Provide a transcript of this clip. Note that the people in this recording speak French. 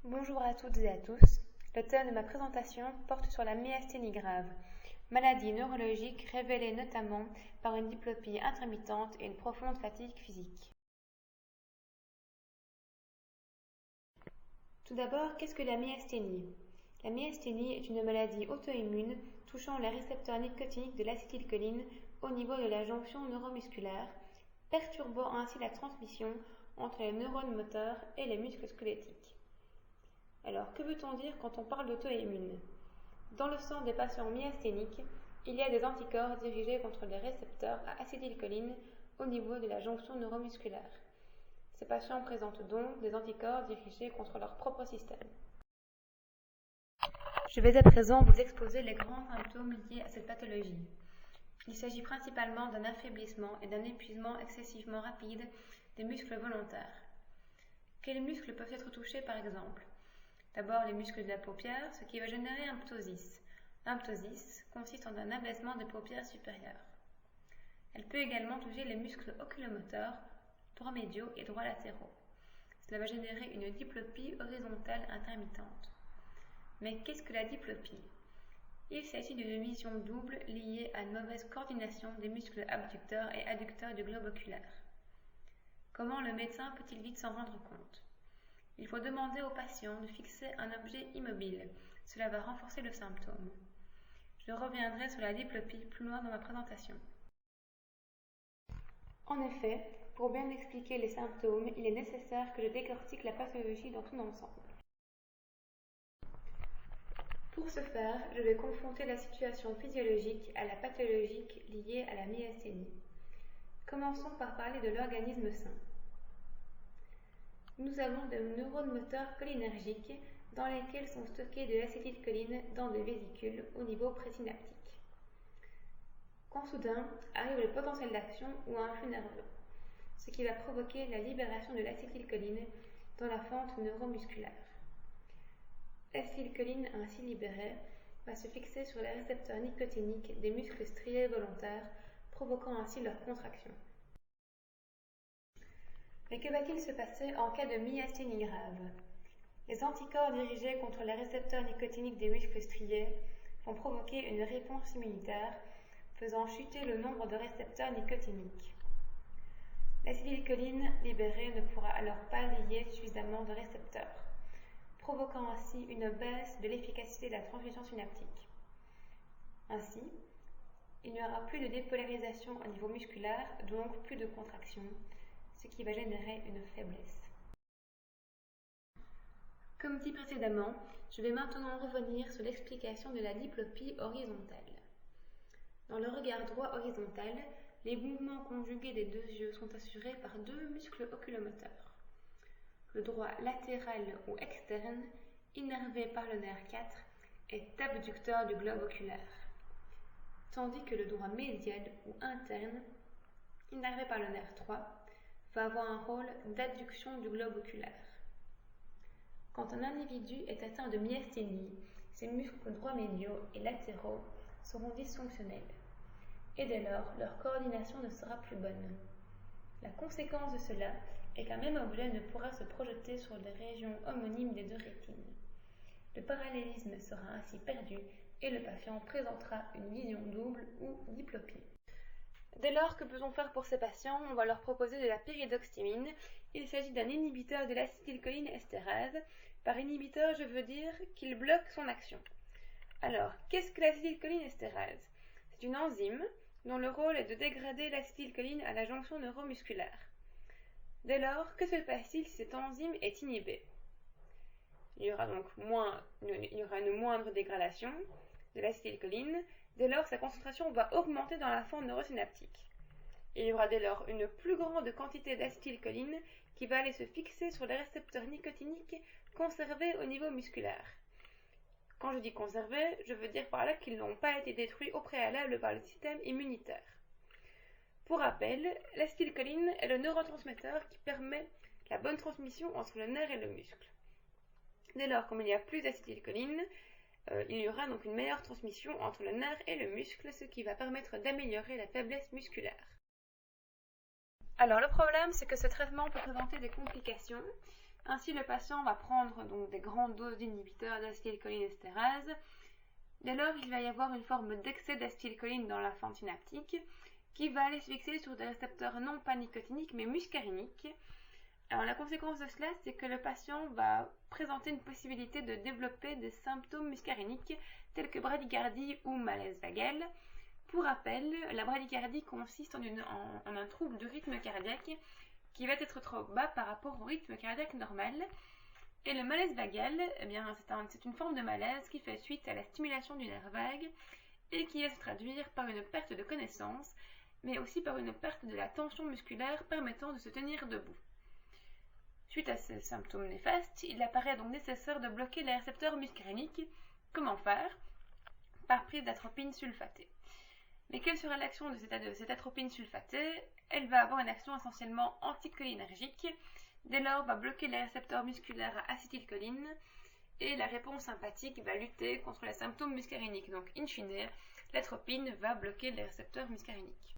Bonjour à toutes et à tous. Le thème de ma présentation porte sur la myasthénie grave, maladie neurologique révélée notamment par une diplopie intermittente et une profonde fatigue physique. Tout d'abord, qu'est-ce que la myasthénie? La myasthénie est une maladie auto-immune touchant les récepteurs nicotiniques de l'acétylcholine au niveau de la jonction neuromusculaire, perturbant ainsi la transmission entre les neurones moteurs et les muscles squelettiques. Alors, que veut-on dire quand on parle d'auto-immune? Dans le sang des patients myasthéniques, il y a des anticorps dirigés contre les récepteurs à acétylcholine au niveau de la jonction neuromusculaire. Ces patients présentent donc des anticorps dirigés contre leur propre système. Je vais à présent vous exposer les grands symptômes liés à cette pathologie. Il s'agit principalement d'un affaiblissement et d'un épuisement excessivement rapide des muscles volontaires. Quels muscles peuvent être touchés par exemple? D'abord les muscles de la paupière, ce qui va générer un ptosis. Un ptosis consiste en un abaissement des paupières supérieures. Elle peut également toucher les muscles oculomoteurs, droits médiaux et droits latéraux. Cela va générer une diplopie horizontale intermittente. Mais qu'est-ce que la diplopie? Il s'agit d'une vision double liée à une mauvaise coordination des muscles abducteurs et adducteurs du globe oculaire. Comment le médecin peut-il vite s'en rendre compte? Il faut demander au patient de fixer un objet immobile. Cela va renforcer le symptôme. Je reviendrai sur la diplopie plus loin dans ma présentation. En effet, pour bien expliquer les symptômes, il est nécessaire que je décortique la pathologie dans son ensemble. Pour ce faire, je vais confronter la situation physiologique à la pathologique liée à la myasthénie. Commençons par parler de l'organisme sain. Nous avons des neurones moteurs cholinergiques dans lesquels sont stockés de l'acétylcholine dans des vésicules au niveau présynaptique. Quand soudain arrive le potentiel d'action ou un flux nerveux, ce qui va provoquer la libération de l'acétylcholine dans la fente neuromusculaire. L'acétylcholine ainsi libérée va se fixer sur les récepteurs nicotiniques des muscles striés volontaires, provoquant ainsi leur contraction. Mais que va-t-il se passer en cas de myasthénie grave? Les anticorps dirigés contre les récepteurs nicotiniques des muscles striés vont provoquer une réponse immunitaire, faisant chuter le nombre de récepteurs nicotiniques. L'acétylcholine libérée ne pourra alors pas lier suffisamment de récepteurs, provoquant ainsi une baisse de l'efficacité de la transmission synaptique. Ainsi, il n'y aura plus de dépolarisation au niveau musculaire, donc plus de contraction, ce qui va générer une faiblesse. Comme dit précédemment, je vais maintenant revenir sur l'explication de la diplopie horizontale. Dans le regard droit horizontal, les mouvements conjugués des deux yeux sont assurés par deux muscles oculomoteurs. Le droit latéral ou externe, innervé par le nerf 4, est abducteur du globe oculaire, tandis que le droit médial ou interne, innervé par le nerf 3, va avoir un rôle d'adduction du globe oculaire. Quand un individu est atteint de myasthénie, ses muscles droits médiaux et latéraux seront dysfonctionnels, et dès lors leur coordination ne sera plus bonne. La conséquence de cela est qu'un même objet ne pourra se projeter sur les régions homonymes des deux rétines. Le parallélisme sera ainsi perdu et le patient présentera une vision double ou diplopie. Dès lors, que peut-on faire pour ces patients? On va leur proposer de la pyridoximine. Il s'agit d'un inhibiteur de l'acétylcholine estérase. Par inhibiteur, je veux dire qu'il bloque son action. Alors, qu'est-ce que l'acétylcholine estérase? C'est une enzyme dont le rôle est de dégrader l'acétylcholine à la jonction neuromusculaire. Dès lors, que se passe-t-il si cette enzyme est inhibée? Il y aura donc une moindre dégradation de l'acétylcholine. Dès lors, sa concentration va augmenter dans la fente neurosynaptique. Il y aura dès lors une plus grande quantité d'acétylcholine qui va aller se fixer sur les récepteurs nicotiniques conservés au niveau musculaire. Quand je dis conservés, je veux dire par là qu'ils n'ont pas été détruits au préalable par le système immunitaire. Pour rappel, l'acétylcholine est le neurotransmetteur qui permet la bonne transmission entre le nerf et le muscle. Dès lors, comme il n'y a plus d'acétylcholine, il y aura donc une meilleure transmission entre le nerf et le muscle, ce qui va permettre d'améliorer la faiblesse musculaire. Alors le problème, c'est que ce traitement peut présenter des complications. Ainsi, le patient va prendre donc des grandes doses d'inhibiteurs d'acétylcholinestérase. Dès lors, il va y avoir une forme d'excès d'acétylcholine dans la fente synaptique qui va aller se fixer sur des récepteurs non pas nicotiniques mais muscariniques. Alors la conséquence de cela, c'est que le patient va présenter une possibilité de développer des symptômes muscariniques tels que bradycardie ou malaise vagal. Pour rappel, la bradycardie consiste en un trouble du rythme cardiaque qui va être trop bas par rapport au rythme cardiaque normal. Et le malaise vagal, eh bien, c'est une forme de malaise qui fait suite à la stimulation du nerf vague et qui va se traduire par une perte de connaissance, mais aussi par une perte de la tension musculaire permettant de se tenir debout. Suite à ces symptômes néfastes, il apparaît donc nécessaire de bloquer les récepteurs muscariniques. Comment faire? Par prise d'atropine sulfatée. Mais quelle sera l'action de cette atropine sulfatée? Elle va avoir une action essentiellement anticholinergique, dès lors va bloquer les récepteurs musculaires à acétylcholine, et la réponse sympathique va lutter contre les symptômes muscariniques. Donc, in fine, l'atropine va bloquer les récepteurs muscariniques.